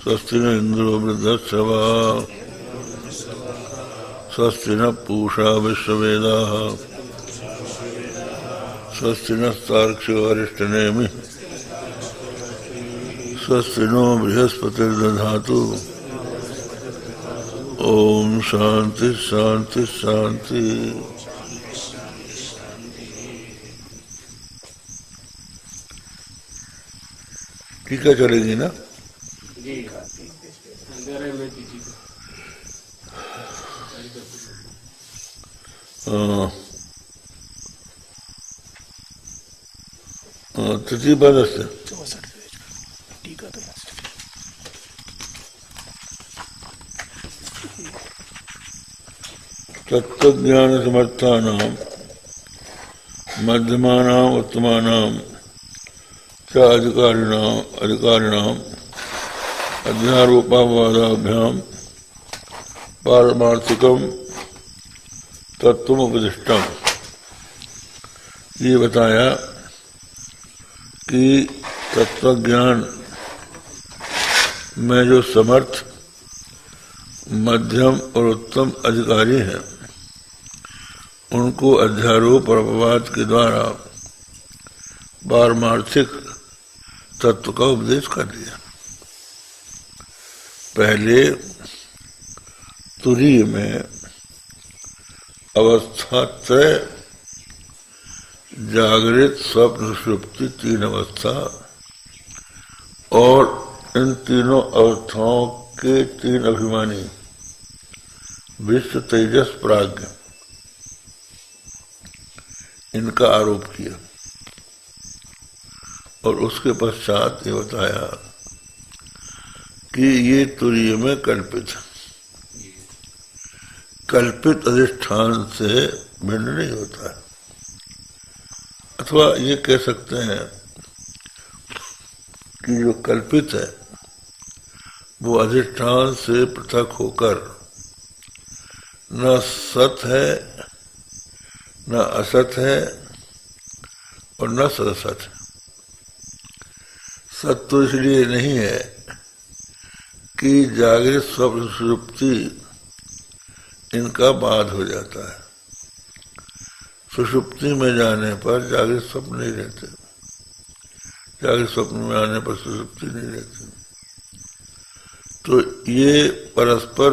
स्वस्ति न इंद्रो वृद्धश्रवा स्वस्ति न पूषा विश्ववेदाः स्वस्ति नस्तार्क्ष्यो अरिष्टनेमि स्वस्ति नो बृहस्पतिर्दधातु। ओम शांति शांति शांति। टीका चलेगी ना? तृतीय पद से तत्वज्ञान समर्थानां मध्यमानां उत्तमानां च अधिकारिणां अध्यारोपावादाभ्यां पारमार्थिकं तत्वमुपदिष्टम्। ये बताया कि तत्वज्ञान में जो समर्थ, मध्यम और उत्तम अधिकारी हैं, उनको अध्यारोप और अपवाद के द्वारा पारमार्थिक तत्व का उपदेश कर दिया। पहले तुरीय में अवस्था त्रय, जागृत स्वप्न सुषुप्ति तीन अवस्था, और इन तीनों अवस्थाओं के तीन अभिमानी विश्व, तेजस, प्राज्ञ, इनका आरोप किया। और उसके पश्चात ये बताया कि ये तुरीय में कल्पित है, कल्पित अधिष्ठान से भिन्न नहीं होता है। अथवा ये कह सकते हैं कि जो कल्पित है वो अधिष्ठान से पृथक होकर न सत है, न असत है, और न सदसत है। सत तो इसलिए नहीं है कि जागृत स्वप्न सुषुप्ति इनका बाध हो जाता है। सुषुप्ति में जाने पर जागृत स्वप्न नहीं रहते, जागृत स्वप्न में आने पर सुषुप्ति नहीं रहती। तो ये परस्पर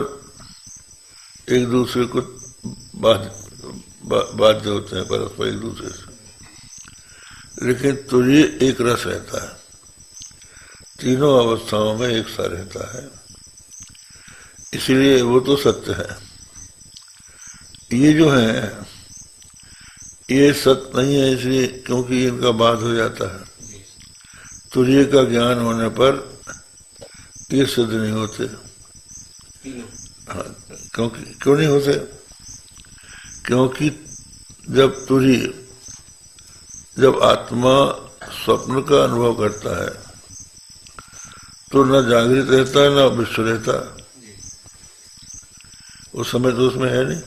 एक दूसरे को बाध्य होते हैं, परस्पर एक दूसरे से। लेकिन तुरीय एक रस रहता है, तीनों अवस्थाओं में एक सा रहता है, इसलिए वो तो सत्य है। ये जो है ये सत्य नहीं है, इसलिए क्योंकि इनका बाध हो जाता है। तुरीय का ज्ञान होने पर ये सिद्ध नहीं होते। हाँ, क्यों नहीं होते? क्योंकि जब आत्मा स्वप्न का अनुभव करता है तो न जागृत रहता है, न विश्व रहता। उस समय तो उसमें है नहीं।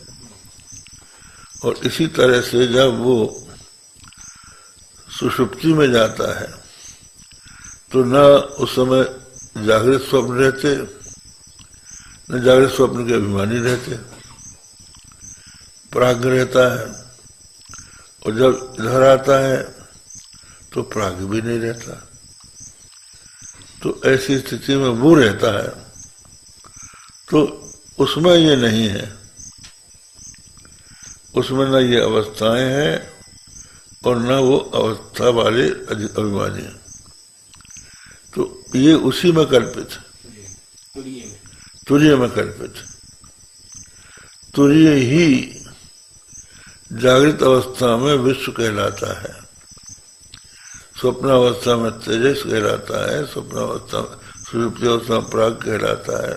और इसी तरह से जब वो सुषुप्ति में जाता है तो न उस समय जागृत स्वप्न रहते, न जागृत स्वप्न के अभिमानी रहते, प्राज्ञ रहता है। और जब इधर आता है तो प्राज्ञ भी नहीं रहता। तो ऐसी स्थिति में वो रहता है, तो उसमें ये नहीं है, उसमें न ये अवस्थाएं हैं और न वो अवस्था वाले अभिमानी हैं। तो ये उसी में कल्पित है, तुरीय में कल्पित है। तुरीय ही जागृत अवस्था में विश्व कहलाता है, स्वप्न अवस्था में तेजस कहलाता है, स्वप्न अवस्था में सुषुप्ति अवस्था में प्राज्ञ कहलाता है।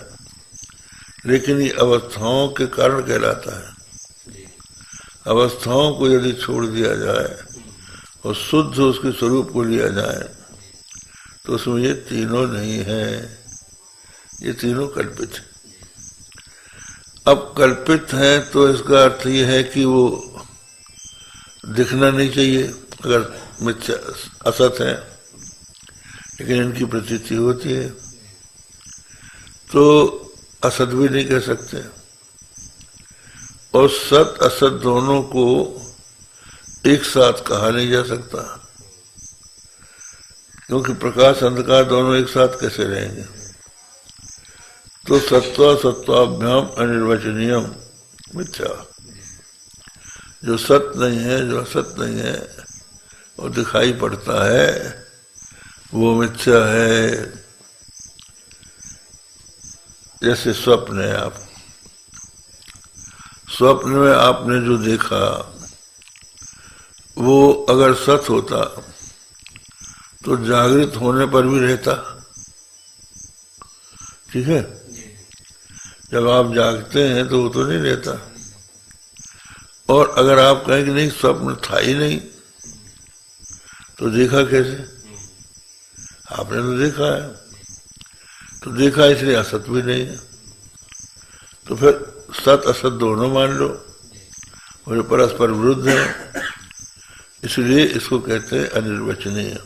लेकिन ये अवस्थाओं के कारण कहलाता है। अवस्थाओं को यदि छोड़ दिया जाए और शुद्ध उसके स्वरूप को लिया जाए तो उसमें ये तीनों नहीं है, ये तीनों कल्पित है। अब कल्पित है तो इसका अर्थ ये है कि वो दिखना नहीं चाहिए अगर मिथ्या असत है, लेकिन इनकी प्रतीति होती है। तो असत भी नहीं कह सकते, और सत असत दोनों को एक साथ कहा नहीं जा सकता, क्योंकि प्रकाश अंधकार दोनों एक साथ कैसे रहेंगे। तो सत्वा सत्वाभ्याम अनिर्वचनीयम मिथ्या, जो सत नहीं है, जो असत नहीं है और दिखाई पड़ता है, वो मिथ्या है। जैसे स्वप्न है, आप स्वप्न में आपने जो देखा वो अगर सत होता तो जागृत होने पर भी रहता, ठीक है। जब आप जागते हैं तो वो तो नहीं रहता। और अगर आप कहें कि नहीं स्वप्न था ही नहीं, तो देखा कैसे? आपने तो देखा है, तो देखा इसलिए असत भी नहीं है। तो फिर सत असत दोनों मान लो, और परस्पर विरुद्ध है, इसलिए इसको कहते हैं अनिर्वचनीय।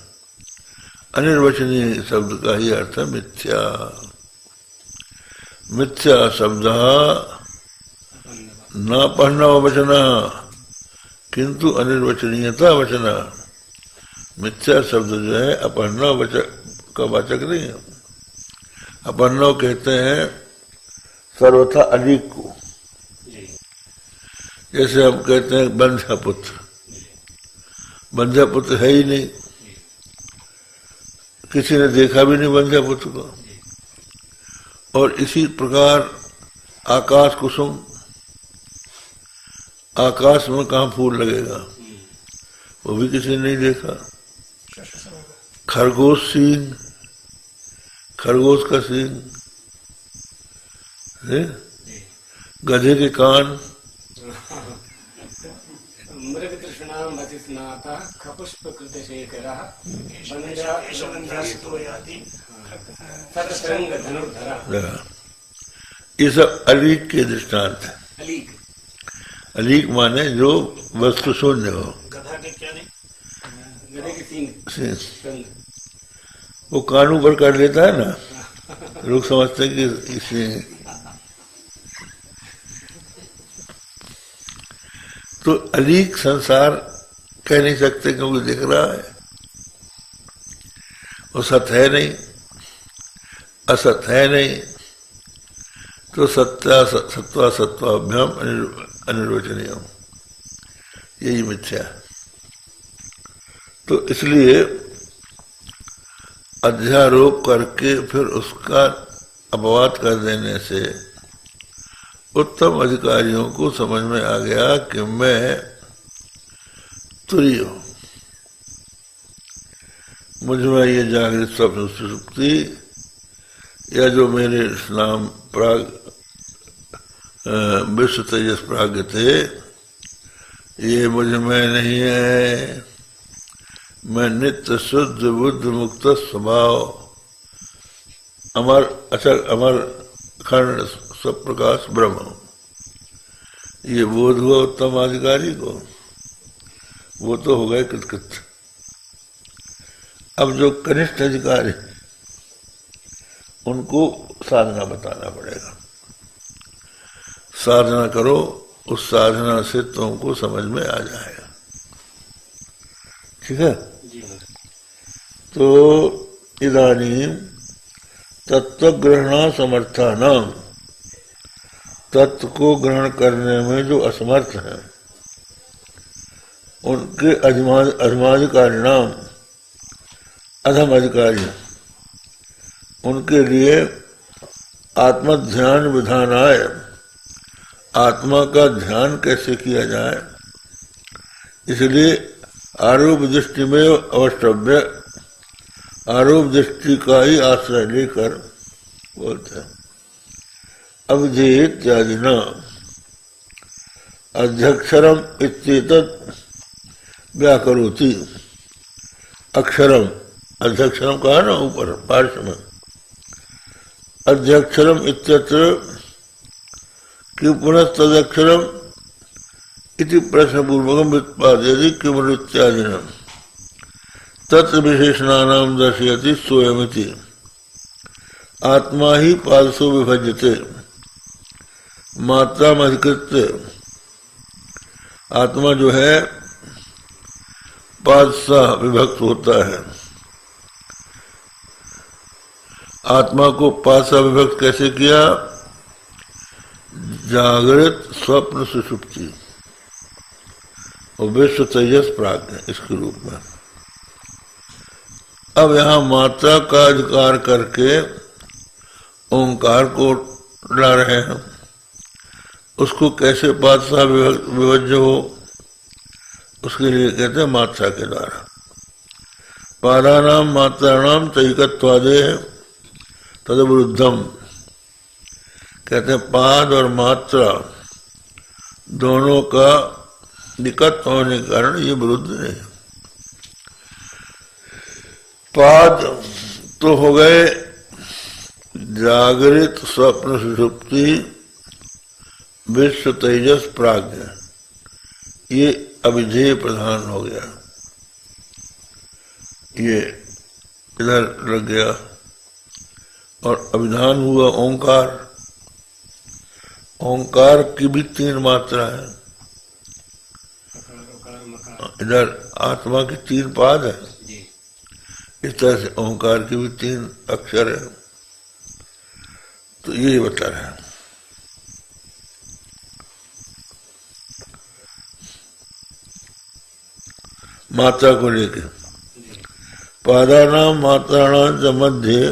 अनिर्वचनीय शब्द का ही अर्थ है मिथ्या। मिथ्या शब्द न पढ़ना वचना किंतु अनिर्वचनीयता वचना। मिथ्या शब्द जो है अपहरणा वचक का वाचक नहीं है। अपहरणा कहते हैं सर्वथा अलीक को, जैसे हम कहते हैं बंध्या पुत्र, बंध्या पुत्र है ही नहीं, किसी ने देखा भी नहीं बंध्या पुत्र को। और इसी प्रकार आकाश कुसुम, आकाश में कहाँ फूल लगेगा, वो भी किसी ने नहीं देखा। खरगोश सींग, खरगोश का सींग, गधे के कान, ये सब अलीक के दृष्टांत है। अलीक माने जो वस्तु शून्य हो। वो कानू पर कर लेता है ना, लोग समझते हैं कि इसे। तो अलीक संसार कह नहीं सकते क्योंकि दिख रहा है, वो सत है नहीं, असत है नहीं। तो सत्या सत्वा सत्वाभ्याम अनिर्वचनीय, यही मिथ्या। तो इसलिए अध्यारोप करके फिर उसका अपवाद कर देने से उत्तम अधिकारियों को समझ में आ गया कि मैं तुरीय हूं, मुझ में ये जागृत स्वप्न सुषुप्ति या जो मेरे नाम प्राग विश्व तेजस प्राग्ञ थे, ये मुझ में नहीं है। मैं नित्य शुद्ध बुद्ध मुक्त स्वभाव, अमर अचल अमर अखंड सब प्रकाश ब्रह्म, ये बोध हुआ उत्तम अधिकारी को। वो तो हो गए कृतकृत। अब जो कनिष्ठ अधिकारी उनको साधना बताना पड़ेगा। साधना करो, उस साधना से तुमको समझ में आ जाएगा, ठीक है। तो इदानीं तत्वग्रहण समर्थानाम, तत्व को ग्रहण करने में जो असमर्थ हैं उनके अधमाधिकारी नाम, अधम अधिकारी, उनके लिए आत्मध्यान विधानाय, आत्मा का ध्यान कैसे किया जाए, इसलिए आरोप दृष्टि में अवष्टव्य, आरोप दृष्टि का ही आश्रय लेकर बोलते हैं। अवधि इत्यादि न अध्यक्षरम इत्येतत् व्याकरोति। अक्षरम, अध्यक्षरम कहा ना ऊपर पार्श्व में, अध्यक्षरम इत्यत्र कि पुनः तदक्षरम इति प्रश्न पूर्वकम व्युत्पादयति किमनु इत्यादिना तत्र विशेषणानाम दर्शयति स्वयमिति। आत्मा ही पादसो विभज्यते मात्रा में अधिकृत्य। आत्मा जो है पादसा विभक्त होता है। आत्मा को पादसा विभक्त कैसे किया? जागृत, स्वप्न, सुषुप्ति और विश्व, तेजस, प्राज्ञ इसके रूप में। अब यहाँ मात्रा का अधिकार करके ओंकार को ला रहे हैं। उसको कैसे पादसा विभज्य हो, उसके लिए कहते हैं मात्रा के द्वारा। पादानाम मात्राणाम तैकत्वादे तदविरुद्धम, कहते हैं पाद और मात्रा दोनों का निकट होने के कारण ये विरुद्ध नहीं। पाद तो हो गए जागृत, स्वप्न, सुषुप्ति, विश्व, तेजस, प्राज्ञ, ये अविधेय प्रधान हो गया। ये इधर लग गया और अभिधान हुआ ओंकार। ओंकार की भी 3 मात्रा है। इधर आत्मा की 3 पाद है, इस तरह से ओंकार की भी 3 अक्षर है। तो ये बता रहे हैं। मात्रा को लेके पादानाम मात्राणां च मध्ये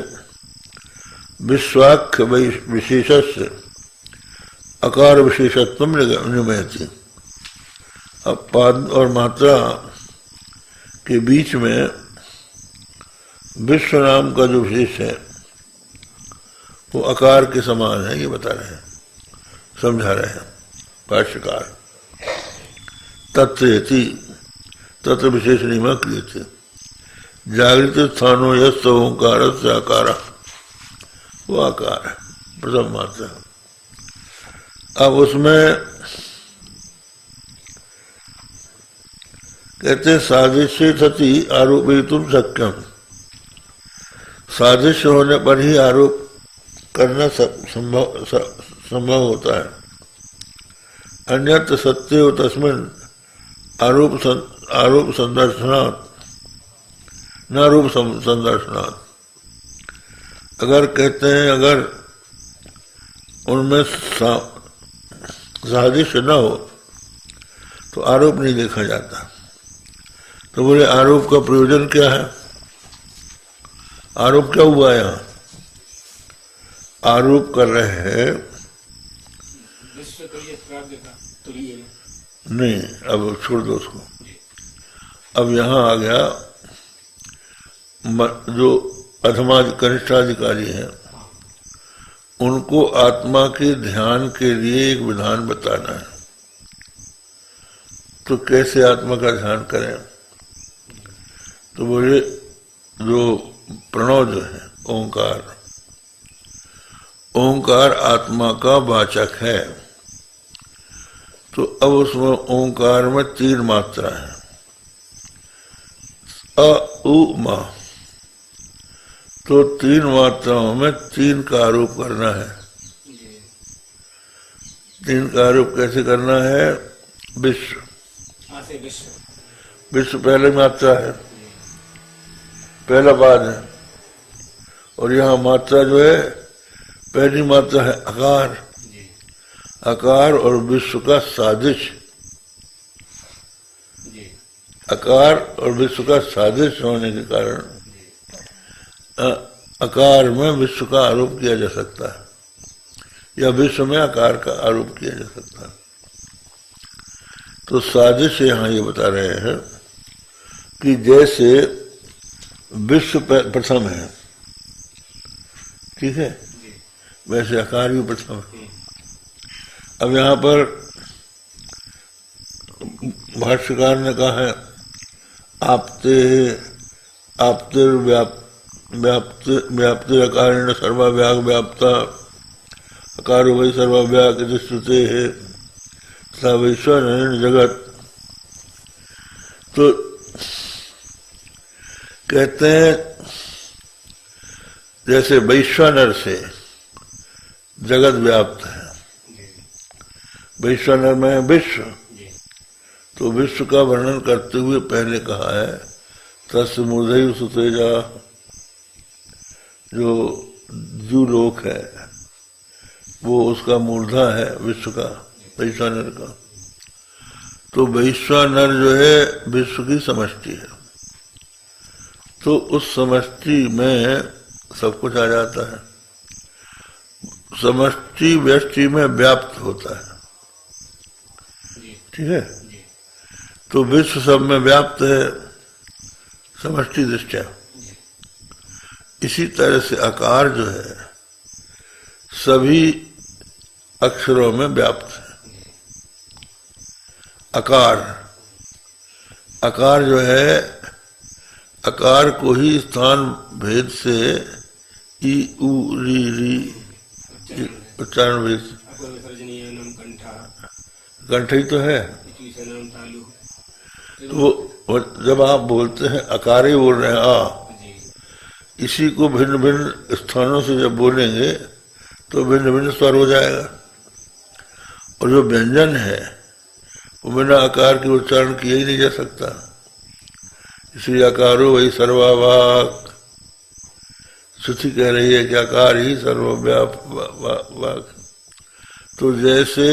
विश्वाख्य विशेषस्य अकार विशेषत्व निमयति। अब पाद और मात्रा के बीच में विश्व नाम का जो विशेष है वो आकार के समान है, ये बता रहे हैं, समझा रहे हैं भाष्यकार। तत्रेति तत्र विशेष नियम क्रिय थे। जागृत स्थानो यस्य ओंकार से आकार, वो आकार है प्रथम मात्रा। अब उसमें कहते सादृश्य सती आरोपितुम शक्यम, सादृश्य होने पर ही आरोप करना संभव होता है। अन्यत्र सत्य तस्मिन् आरोप संदर्शनात् न रूप संदर्शनात्। अगर कहते हैं अगर उनमें सादृश्य न हो तो आरोप नहीं देखा जाता। तो बोले आरोप का प्रयोजन क्या है? आरोप क्या हुआ यहाँ? आरोप कर रहे हैं नहीं, अब छोड़ दो उसको। अब यहाँ आ गया जो अधमा कनिष्ठाधिकारी हैं, उनको आत्मा के ध्यान के लिए एक विधान बताना है। तो कैसे आत्मा का ध्यान करें? तो बोले जो प्रणव जो है ओंकार, ओंकार आत्मा का वाचक है। तो अब उसमें ओंकार में 3 मात्रा है, अ उ म। तो 3 मात्राओं में 3 का आरोप करना है। 3 का आरोप कैसे करना है? विश्व, विश्व पहले मात्रा है, पहला पाद है। और यहाँ मात्रा जो है पहली मात्रा है आकार, आकार और विश्व का सादृश्य। आकार और विश्व का सादृश्य होने के कारण आकार में विश्व का आरोप किया जा सकता है, या विश्व में आकार का आरोप किया जा सकता है। तो सादृश्य यहाँ ये बता रहे हैं कि जैसे विश्व प्रथम है, ठीक है, वैसे आकार भी प्रथम है। अब यहाँ पर भाष्यकार ने कहा है आपते व्याप्ति अकारेण सर्वव्याग व्याप्ता अकारो वही सर्वव्याग श्रुते है तथा वैश्वानरेण जगत। तो कहते हैं जैसे वैश्वानर से जगत व्याप्त है, वैश्वानर में विश्व, तो विश्व का वर्णन करते हुए पहले कहा है तस्य मूर्धैव सुतेजा, जो द्युलोक है वो उसका मूर्धा है विश्व का, वैश्वानर का। तो वैश्वानर जो है विश्व की समष्टि है, तो उस समष्टि में सब कुछ आ जाता है, समष्टि व्यष्टि में व्याप्त होता है, ठीक है। तो विश्व सब में व्याप्त है समष्टि दृष्टया। इसी तरह से आकार जो है सभी अक्षरों में व्याप्त है। आकार, आकार जो है, आकार को ही स्थान भेद से ई उ री री उच्चारण भेद, कंठ ही तो है। तो जब आप बोलते हैं आकार ही बोल रहे हैं आ, इसी को भिन्न भिन्न स्थानों से जब बोलेंगे तो भिन्न भिन्न स्वर हो जाएगा। और जो व्यंजन है वो बिना आकार के उच्चारण किया ही नहीं जा सकता। इसलिए आकारो वही सर्वावाक, श्रुति कह रही है कि आकार ही सर्वव्यापक। तो जैसे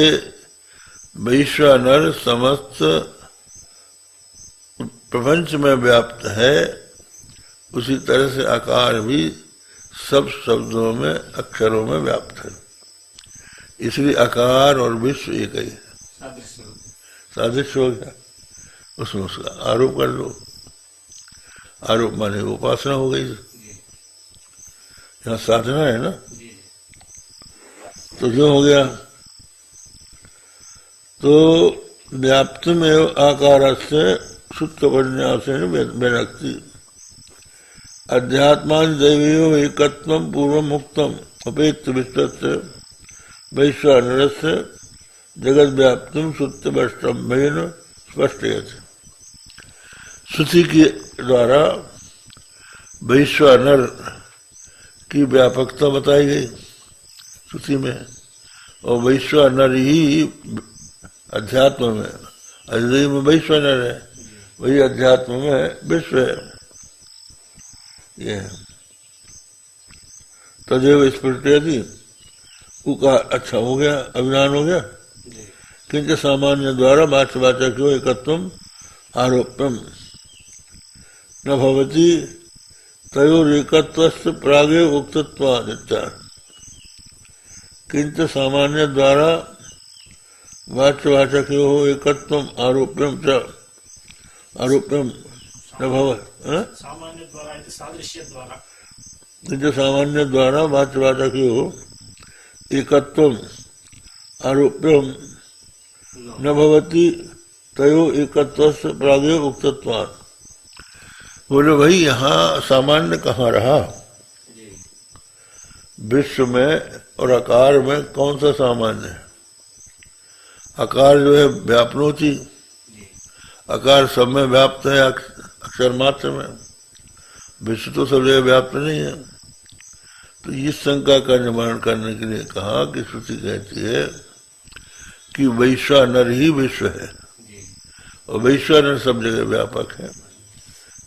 वैश्वानर समस्त प्रपंच में व्याप्त है, उसी तरह से आकार भी सब शब्दों में अक्षरों में व्याप्त है। इसलिए आकार और विश्व एक ही है, सादृश्य हो गया। उसमें उसका आरोप कर लो, आरोप माने उपासना हो गई, यहाँ साधना है ना। तो जो हो गया, तो व्याप्त में आकार से शुद्ध विन्यासेन विरक्ति, अध्यात्मान दैवीयो एकत्वम पूर्व मुक्तम अपेक्त विश्वस्य वैश्वानरस्य जगत व्याप्तम शुद्ध वैष्णवेन स्पष्टयति। श्रुति के द्वारा वैश्वानर की व्यापकता बताई गई श्रुति में, और वैश्वानर ही अध्यात्म में, अद्वैत में वैश्वानर है, वही अध्यात्म में विश्व है। ये तदेव स्फुटति, का अच्छा हो गया, अभिमान हो गया। किंच सामान्य द्वारा वाच्यवाचक एकत्वम आरोप्यम न भवति तयोरेकत्वस्य प्रागे उक्तत्वादित्या। किंच सामान्य द्वारा वाच्यवाचक एकत्वम आरोप्यम च आरोप्यम न भवति, सामान्य द्वारा सादृश्य द्वारा, किंच सामान्य द्वारा वाच्यवाचक एकत्वम आरोप्यम न भवति तयो एकत्वस्य प्रागे उक्तत्वात्। बोले भाई यहाँ सामान्य कहाँ रहा? विश्व में और आकार में कौन सा सामान्य है? आकार जो है व्यापनोति, आकार सब में व्याप्त है अक्षर मात्र में, विश्व तो सब जगह व्याप्त नहीं है। तो इस शंका का निवारण करने के लिए कहा कि श्रुति कहती है कि वैश्वानर ही विश्व है और वैश्वानर सब जगह व्यापक है।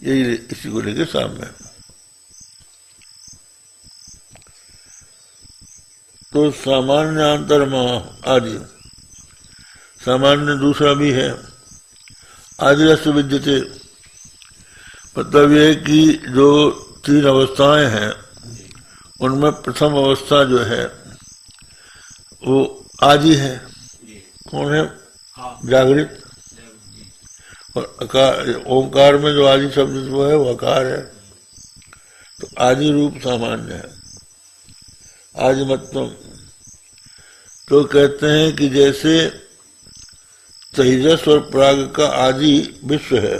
यही इसी को लेकर सामने। तो सामान्य अंतर्मा आदि, सामान्य दूसरा भी है, आदि रस विद्यते, मतलब ये कि जो तीन अवस्थाएं हैं उनमें प्रथम अवस्था जो है वो आदि है। कौन है? जागृत। और अकार, ओंकार में जो आदि शब्द वो है वो आकार है। तो आदि रूप सामान्य है, आदि मतम। तो कहते हैं कि जैसे तेजस और प्राग का आदि विश्व है,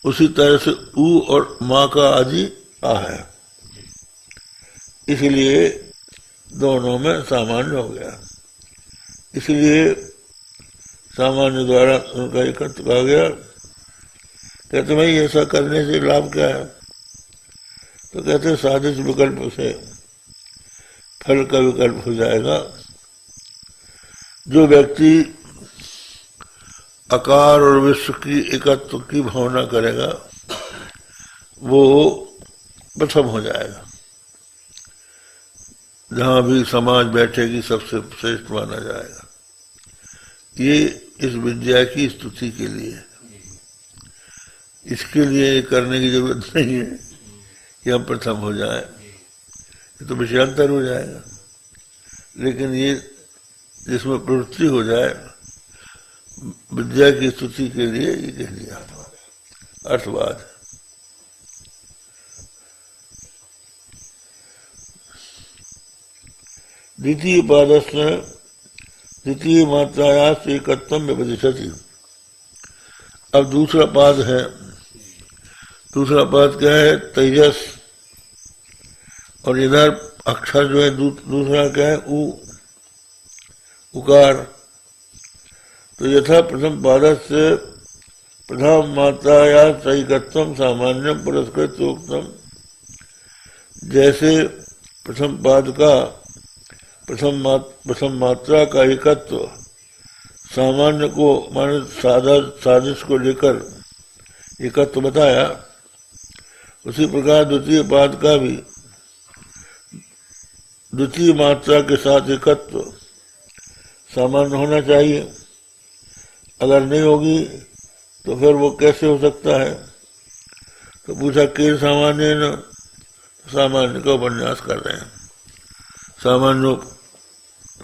उसी तरह से ऊ और माँ का आदि आ है, इसलिए दोनों में सामान्य हो गया। इसलिए सामान्य द्वारा उनका एकत्र कहा गया। कहते भाई ऐसा करने से लाभ क्या है? तो कहते हैं सादृश विकल्प से फल का विकल्प हो जाएगा। जो व्यक्ति आकार और विश्व की एकत्व की भावना करेगा वो प्रथम हो जाएगा। जहां भी समाज बैठेगी सबसे श्रेष्ठ माना जाएगा। ये इस विद्या की स्तुति के लिए, इसके लिए करने की जरूरत नहीं है कि हम प्रथम हो जाए, ये तो विषयांतर हो जाएगा। लेकिन ये जिसमें प्रवृत्ति हो जाए विद्या की स्तुति के लिए, ये कह दिया अर्थवाद। द्वितीय पादस्य द्वितीय मात्रायास एकत्वम व्यपदिशति। अब दूसरा पाद है। दूसरा पाद क्या है? तेजस। और इधर अक्षर जो है दूसरा क्या है? उकार। तो यथा प्रथम पादस्य प्रथम मात्रायास एकत्वम सामान्यम पुरस्कृत उक्तम। जैसे प्रथम पाद का प्रथम मात्रा का एकत्व सामान्य को माने सादृश को लेकर एकत्व बताया, उसी प्रकार द्वितीय पाद का भी द्वितीय मात्रा के साथ एकत्व सामान्य होना चाहिए। अगर नहीं होगी तो फिर वो कैसे हो सकता है? तो पूछा कि सामान्य न, सामान्य का उपन्यास कर रहे हैं। सामान्य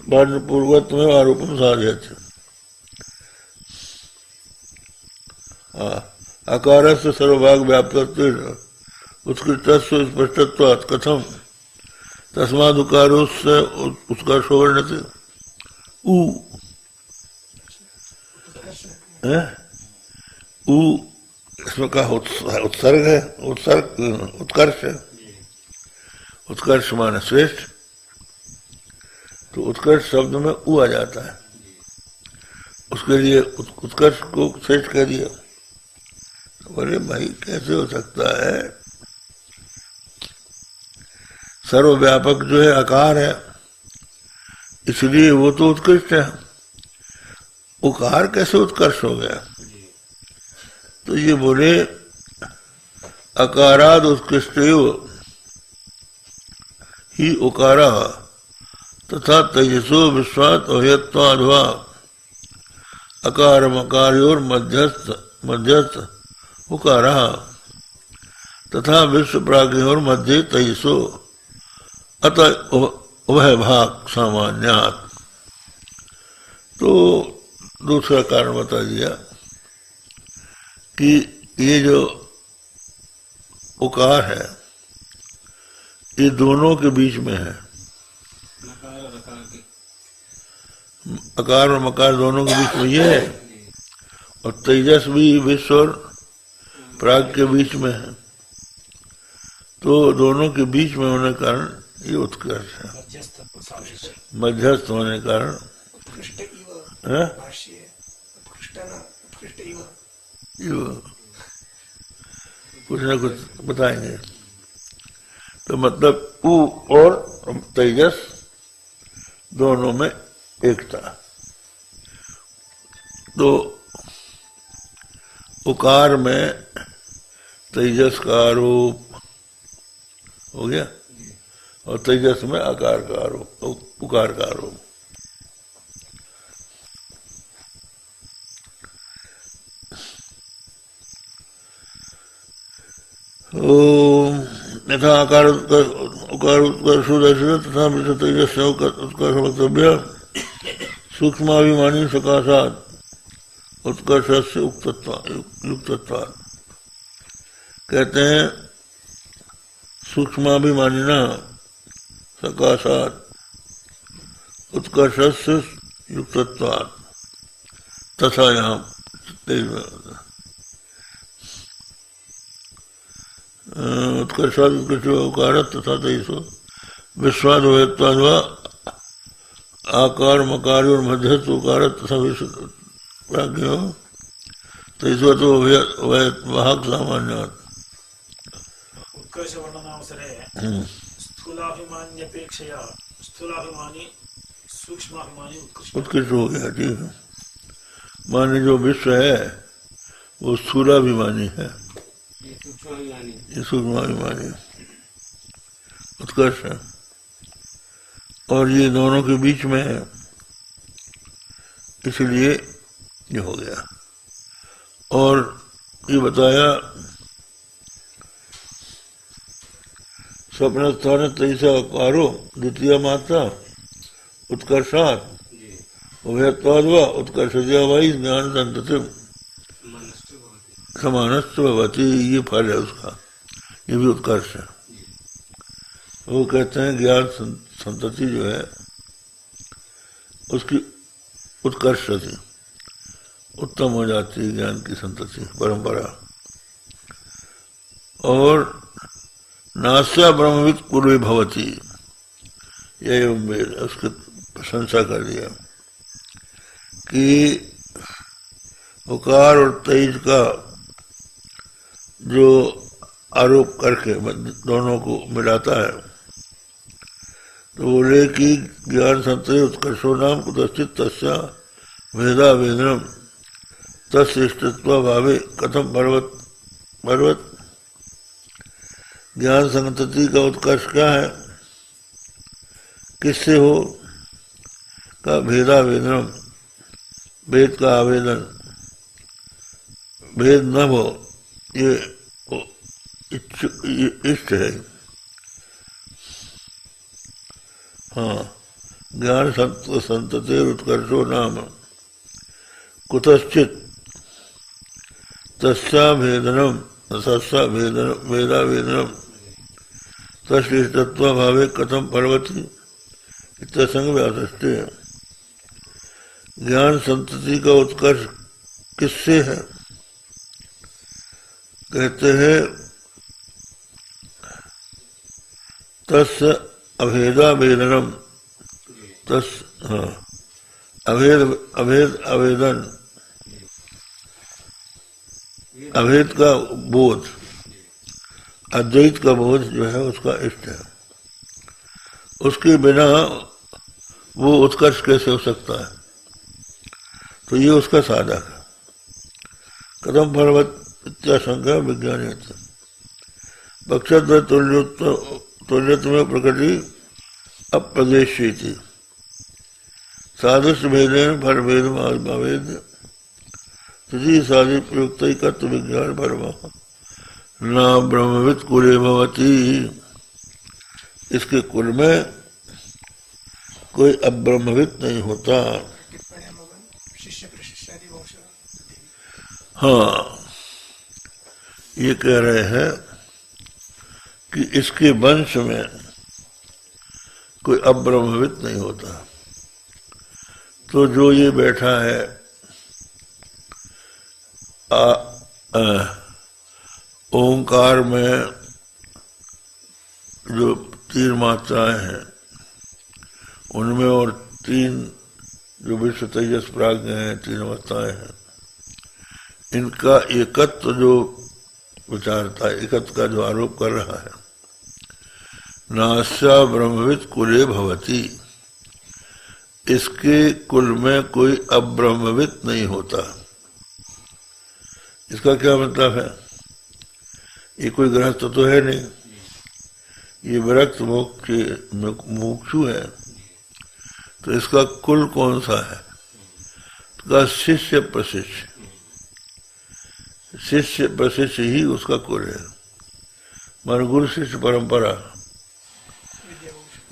वर्ण पूर्वक में आरोपण साध्य। आकार से सर्वभाग व्याप्त उत्कृष्ट स्पष्टत्वात् कथम तस्माद् उकारो से उसका वर्णते। इसमें का उत्सर्ग है, उत्कर्ष है। उत्कर्ष माने श्रेष्ठ, तो उत्कर्ष शब्द में ऊ आ जाता है। उसके लिए उत्कर्ष को श्रेष्ठ कह दिया। तो बोले भाई कैसे हो सकता है? सर्वव्यापक जो है आकार है, इसलिए वो तो उत्कृष्ट है। उकार कैसे उत्कर्ष हो गया? तो ये बोले अकाराद उत्कृष्ट ही उकारा तथा तेजसो विश्वात अभयत्वाद्वा अकार मकार्योर मध्यस्थ उकारा तथा विश्व प्राज्ञोर मध्य तेजसो अत उभय भाग सामान्यात्। तो दूसरा कारण बता दिया कि ये जो उकार है ये दोनों के बीच में है। अकार और मकार दोनों के बीच में ये है, और तेजस भी विश्व और प्राग के बीच में है। तो दोनों के बीच में होने के कारण ये उत्कर्ष है। मध्यस्थ होने के कारण कुछ न कुछ बताएंगे। तो मतलब ऊ और तेजस दोनों में एकता। तो उकार में तेजस का आरोप हो गया और तेजस में आकार का आरोप, उकार का आरोप। यथा आकार उत्कर्षोदर्शन तथा तेजस उत्कर्ष वक्तव्य सूक्ष्माभिमानी सकाशात उत्कर्ष से युक्तत्वात्। कहते हैं सूक्ष्माभिमानिना सकाशात उत्कर्ष से युक्तत्वात् तथा यहाँ उत्कर्षाद उत्कृष्ट तथा तेजसो विश्वाद अभयत्वाद्वा आकार मकार और मध्यस्थ उकार तथा विश्व प्राज्ञो तेजसो तो वाहक सामान्यात्। उत्कर्षवर्णनावसरे स्थूलाभिमान्यपेक्षया स्थूलाभिमानी सूक्ष्माभिमानी उत्कृष्ट हो गया। ठीक है, माने जो विश्व है वो स्थूलाभिमानी है, ये सूक्ष्माभिमानी उत्कर्ष है, और ये दोनों के बीच में है, इसलिए ये हो गया। और ये बताया स्वप्न स्थान तैसा कारो द्वितीय मात्रा उत्कर्षात उभयत्वाद्वा उत्कर्षवाई ज्ञान संतति समानस्थ भवती, ये फल है उसका, ये भी उत्कर्ष है। वो कहते हैं ज्ञान संतति जो है उसकी उत्कर्ष थी, उत्तम हो जाती है ज्ञान की संतति परंपरा। और नास्या ब्रह्मविद कुले भवती, यही वेद उसकी प्रशंसा कर दिया कि उकार और तेज का जो आरोप करके दोनों को मिलाता है, तो बोले कि ज्ञान संतति उत्कर्षो नाम कुतश्चित तस्या वेदा वेदनम तत्श्रेष्ठत्व भावे कथम पर्वत। ज्ञान संतति का उत्कर्ष क्या है, किससे हो का भेदा वेदनम, वेद का आवेदन, भेद न हो, ये इष्ट है। हाँ, ज्ञान संतति उत्कर्षो नाम कुतश्चित तस्या भेदनम वेदा वेदनम तत्श्रेष्ठत्व भावे कथम पर्वती इत्यसंग व्यासस्ते। ज्ञान संतति का उत्कर्ष किससे है, कहते हैं तस् अभेदा वेदनम, तस् हाँ अभेद आवेदन, अभेद का बोध, अद्वैत का बोध जो है उसका इष्ट है। उसके बिना वो उत्कर्ष कैसे हो सकता है, तो ये उसका साधक है। कदम पर्वत इत्याशंका विज्ञानी पक्षद्वय तुल्यत्व में प्रकृति अप्रदेशी थी सादृश्य भेदेन फल भेद अवेद तुझी साधि प्रयुक्त विज्ञान परमा न ब्रह्मविद कुले भवती। इसके कुल में कोई अब्रह्मविद नहीं होता। हाँ, ये कह रहे हैं कि इसके वंश में कोई अब्रह्मविद नहीं होता। तो जो ये बैठा है ओंकार में जो 3 मात्राएं हैं उनमें, और 3 जो विश्व तेजस प्राज्ञ हैं, 3 अवस्थाएं हैं, इनका एकत्व जो विचारता है, एकत्व का जो आरोप कर रहा है, नास्या ब्रह्मविद कुले भवती, इसके कुल में कोई अब्रह्मविद नहीं होता। इसका क्या मतलब है, ये कोई गृहस्थ तो है नहीं, ये विरक्त मुमुक्षु है, तो इसका कुल कौन सा है, इसका शिष्य प्रशिष्य, शिष्य प्रशिष्य ही उसका कुल है, मान गुरु शिष्य परंपरा।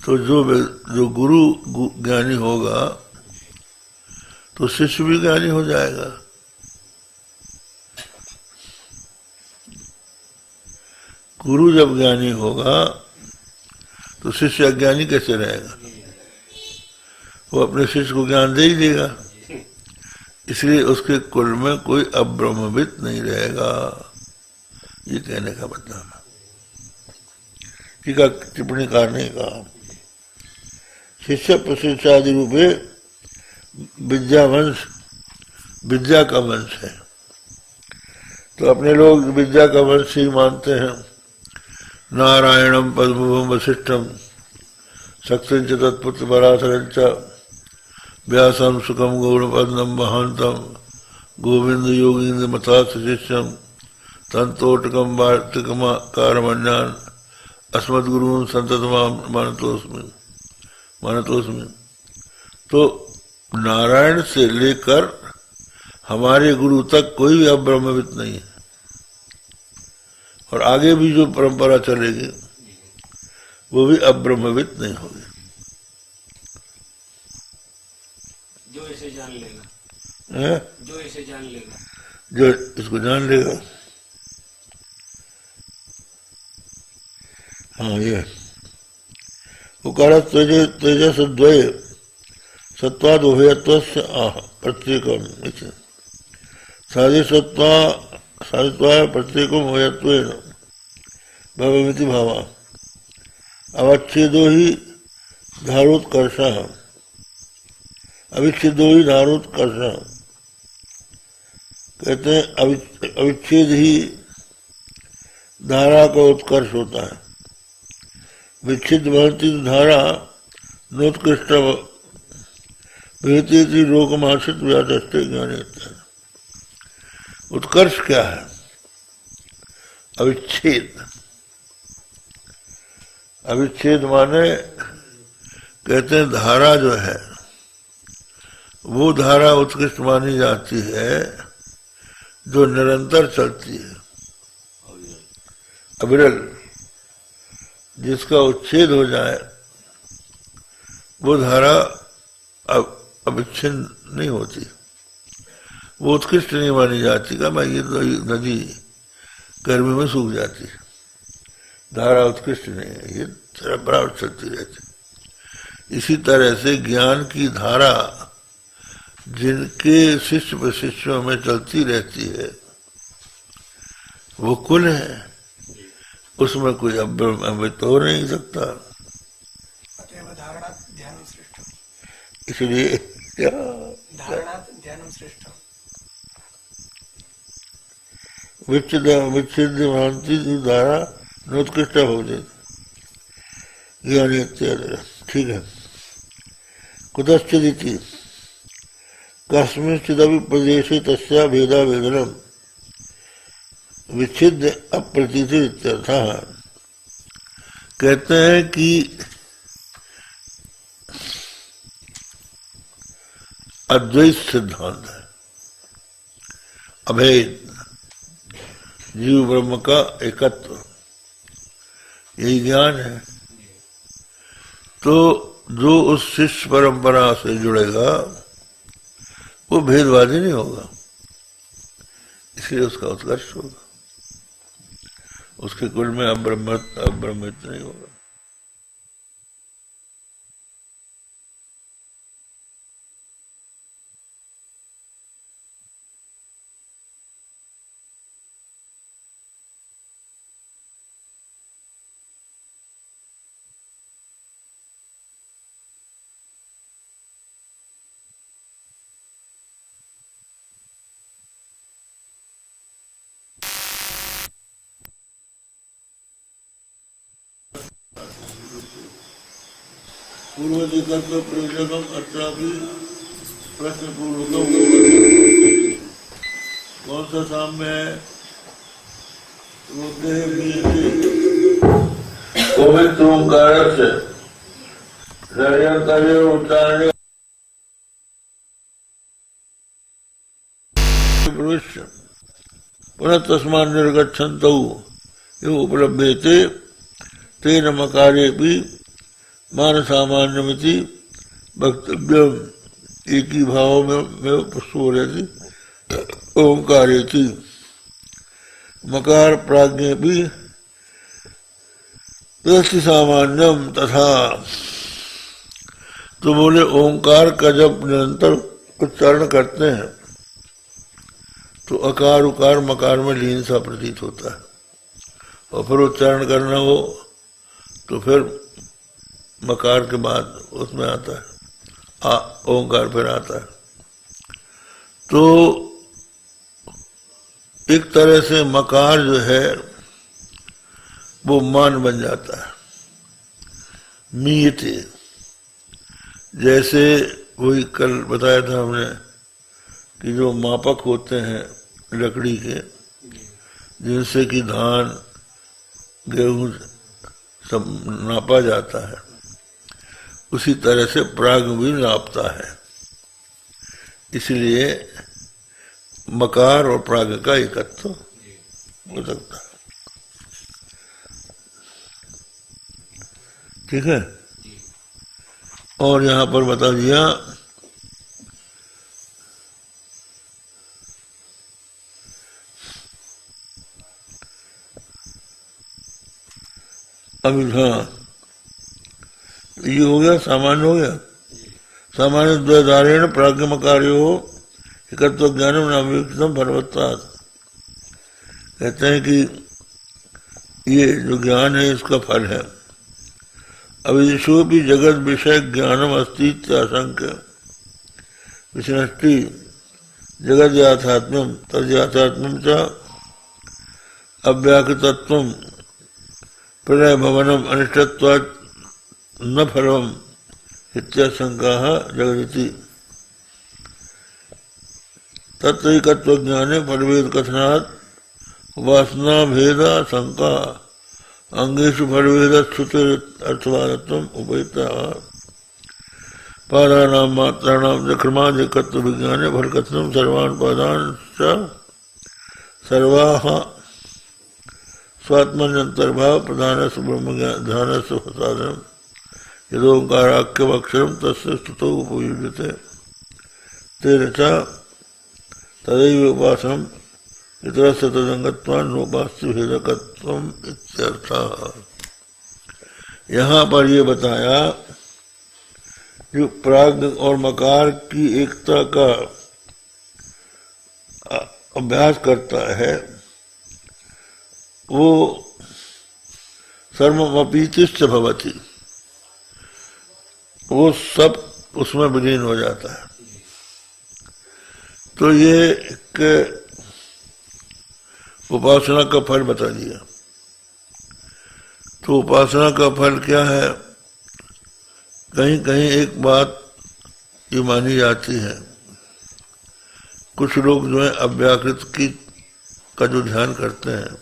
तो जो गुरु ज्ञानी होगा तो शिष्य भी ज्ञानी हो जाएगा। गुरु जब ज्ञानी होगा तो शिष्य अज्ञानी कैसे रहेगा, वो अपने शिष्य को ज्ञान दे ही देगा। इसलिए उसके कुल में कोई अब्रह्मविद नहीं रहेगा, ये कहने का मतलब है। ठीक है, टिप्पणीकार ने कहा शिष्य प्रशिक्षादि रूपे विद्या वंश, विद्या का वंश है। तो अपने लोग विद्या का वंश ही मानते हैं, नारायणम पद्मभूम वशिष्ठम शक्तिंच तत्पुत्र पराशरंच व्यासम सुखम गौड़पद्म महांतम गोविंद योगींद्र मताथ शिष्यम तंतोटकम वार्तिककारमण्यान अस्मद्गुरुन् संततमाम मानतोस्मि। तो नारायण से लेकर हमारे गुरु तक कोई भी अब्रह्मविद नहीं है, और आगे भी जो परंपरा चलेगी वो भी अब्रह्मविद नहीं होगी। जो इसे जान लेगा, है? जो इसे जान लेगा, जो इसको जान लेगा। हाँ, ये उकार तेजस द्वय सत्वाद उभयत्वस्य आह प्रत्येकम साधित्वा प्रत्येकम उभयत्वेन भवमिति भावा अवच्छेदो ही धारोत्कर्षः अविच्छेदो ही धारोत्कर्षः। कहते हैं अविच्छेद ही धारा का उत्कर्ष होता है, विच्छिद भवती धारा नोत्कृष्ट भवती रोगमाश्रित व्याचष्टे ज्ञानी। उत्कर्ष क्या है? अविच्छेद। अविच्छेद माने कहते हैं धारा जो है वो धारा उत्कृष्ट मानी जाती है जो निरंतर चलती है, अविरल। जिसका उच्छेद हो जाए वो धारा अविच्छिन्न नहीं होती, वो उत्कृष्ट नहीं मानी जाती। का मैं ये नदी गर्मी में सूख जाती, धारा उत्कृष्ट नहीं है, ये बराबर चलती रहती। इसी तरह से ज्ञान की धारा जिनके शिष्य प्रशिष्यों में चलती रहती है वो कुल है, उसमें कोई अमृत हो नहीं सकता। इसलिए विच्छिद भ्रांति धारा नोत्कृष्ट होती ज्ञानी इत्यादि। ठीक है। कुतश्चिदिति कस्मिंश्चिदपि प्रदेशे तस्या भेदा भेदनम विच्छिद अप्रतीति इत्यर्थः। कहते हैं कि अद्वैत सिद्धांत है, अभेद, जीव ब्रह्म का एकत्व, यही ज्ञान है। तो जो उस शिष्य परंपरा से जुड़ेगा वो भेदवादी नहीं होगा, इसलिए उसका उत्कर्ष होगा, उसके कुल में अब्रह्मित नहीं होगा। पूर्वधिकत्व प्रयोजकम अत्रापि प्रश्न पूर्वकम। कौन सा साम्य है? गोविंद ओंकार से उच्चारण प्रविश्य पुनः तस्मान् निर्गच्छन्तौ यो उपलभ्यते तेन मकारे भी मान सामान्यमिति वक्तव्यम। एक ही भाव में पुष्पो रहती ओंकारेति मकार प्राज्ञ भी तस्य सामान्यम तथा। तो बोले ओंकार का जब निरंतर उच्चारण करते हैं तो अकार उकार मकार में लीन सा प्रतीत होता है, और फिर उच्चारण करना हो तो फिर मकार के बाद उसमें आता है ओंकार फिर आता है। तो एक तरह से मकार जो है वो मान बन जाता है। मीयते, जैसे वही कल बताया था हमने कि जो मापक होते हैं लकड़ी के, जिनसे कि धान गेहूं सब नापा जाता है, उसी तरह से प्राग भी नापता है। इसलिए मकार और प्राग का एकत्व हो सकता है। ठीक है। और यहां पर बता दिया अभी, हाँ ये हो गया, सामान्य हो गया। सामान्य द्वैधारेण प्राज्ञमकार्यो एकत्व ज्ञानम नाम भगवत्तात्। कहते हैं कि ये जो ज्ञान है इसका फल है। अविदिशो भी जगत विषय ज्ञानम अस्तित्व आशंक्य विष्णष्टि जगत याथात्म्यम तद याथात्म्यम च अव्याकृतत्वम प्रलय भवनम अनिष्टत्वात् न फलम इत्याशंका जगदिति। तत्रैकत्व ज्ञाने फलभेद कथनात् वासना भेद शंका अंगेषु फलभेद श्रुति अर्थवादत्वम उपैता। पादानां मात्राणां च क्रमादेकत्व विज्ञाने फल कथनम सर्वान् पादान् च सर्वाः स्वात्मन्यंतर्भाव प्रधानस्य ब्रह्म ध्यानस्य साधनम् यदोंकाराख्यमक्षरं तस्य स्तुतौ उपयुज्यते तेन च तदैव उपासनम् इतरस्य तदंगत्वान् नोपास्य भेदकत्वम् इत्यर्थः। यहाँ पर ये बताया जो प्राग और मकार की एकता का अभ्यास करता है वो सर्वमपीतिश्च भवति, वो सब उसमें विलीन हो जाता है। तो ये एक उपासना का फल बता दिया। तो उपासना का फल क्या है? कहीं कहीं एक बात ये मानी जाती है, कुछ लोग जो है अव्याकृत की का जो ध्यान करते हैं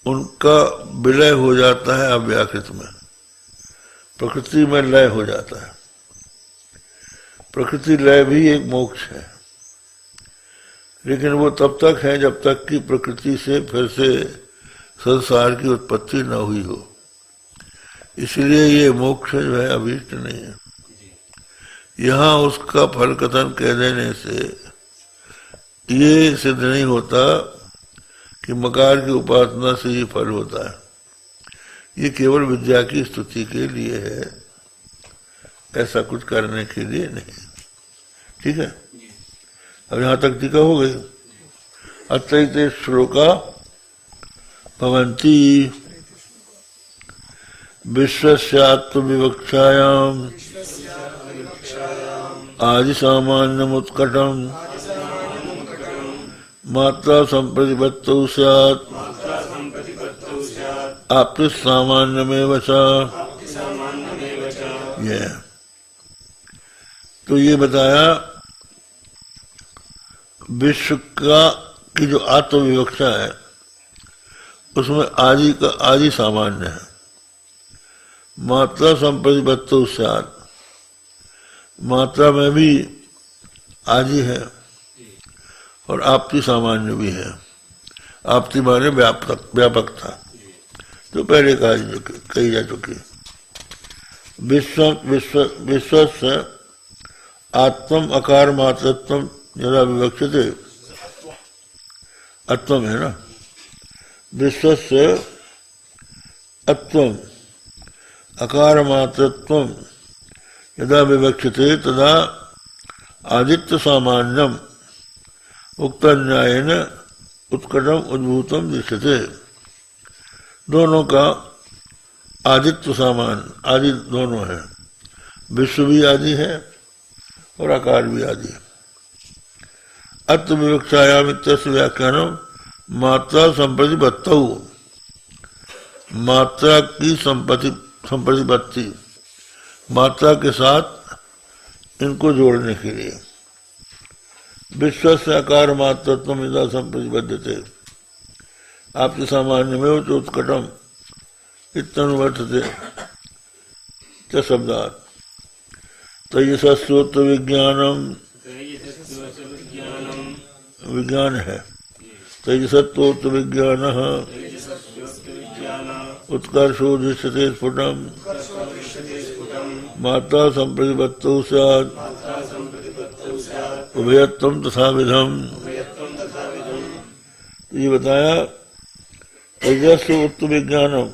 उनका विलय हो जाता है अव्याकृत में, प्रकृति में लय हो जाता है। प्रकृति लय भी एक मोक्ष है, लेकिन वो तब तक है जब तक कि प्रकृति से फिर से संसार की उत्पत्ति न हुई हो। इसलिए ये मोक्ष जो है अभीष्ट नहीं है। यहाँ उसका फल कथन कह देने से ये सिद्ध नहीं होता कि मकार की उपासना से ये फल होता है। ये केवल विद्या की स्तुति के लिए है, ऐसा कुछ करने के लिए नहीं। ठीक है। अब यहाँ तक टीका हो गई। अत्रैते श्लोका भवन्ति विश्वस्यात्म विवक्षायाम आदि सामान्यमुत्कटम मात्रा संप्रतिपत्तौ स्यात् आप्ति सामान्यमेव च। ये तो ये बताया विश्व का की जो आत्मविवक्षा है उसमें आदि का आदि सामान्य है। मात्रा संप्रतिपत्तौ स्यात्, मात्रा में भी आदि है और आपति सामान्य भी है। आपति माने व्यापकता, तो पहले कही जा चुकी। विश्व से आत्म अकार मात्रत्वम यदा विवक्षते, अत्वम है ना, विश्व से अत्वम अकार मात्रत्वम यदा विवक्षते तदा आदित्य सामान्यम उक्त न्यायेन उत्कटम उद्भूतम दृश्यते। दोनों का आदित्य समान, आदि दोनों है, विश्व भी आदि है और आकार भी आदि है। अत्व विवक्षायाम इत्यस्य व्याख्यानम मात्रा संप्रतिपत्तौ मात्रा की संप्रतिपत्ति, मात्रा के साथ इनको जोड़ने के लिए। विश्व से आकार मात्रत्वम यदा संप्रतिबद्धते आपके सामान्य में वो चोत्कटम इत्यनुवर्तते च शब्दात् तेजसस्योत्र विज्ञानम, विज्ञान है तेजसत्वोत्र विज्ञान उत्कर्षो दृश्यते स्फुटम मात्रा संप्रतिपत्तौ स्यात् उभयत्वं तथा विधम। ये बताया तेजस उत्तर विज्ञानम,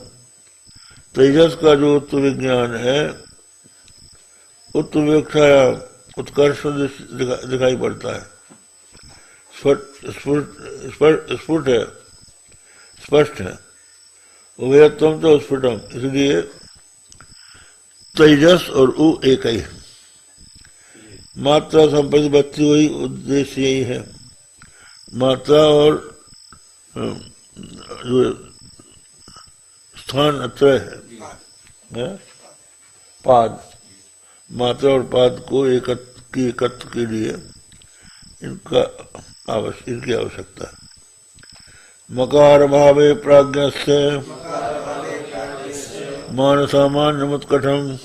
तेजस का जो उत्तर विज्ञान है उत्तरवेक्षा उत्कर्ष दिखाई पड़ता है, स्फुट है, स्पष्ट है। उभयत्वम तो स्फुटम, इसलिए तेजस और उ एक ही है। मात्रा संप्रतिपत्ति वही उद्देश्य यही है। मात्रा और जो स्थान अत्रय है पाद, मात्रा और पाद को एकत्व के लिए इनकी आवश्यकता है। मकार भावे प्राज्ञस्य मान सामान्यमुत्कटम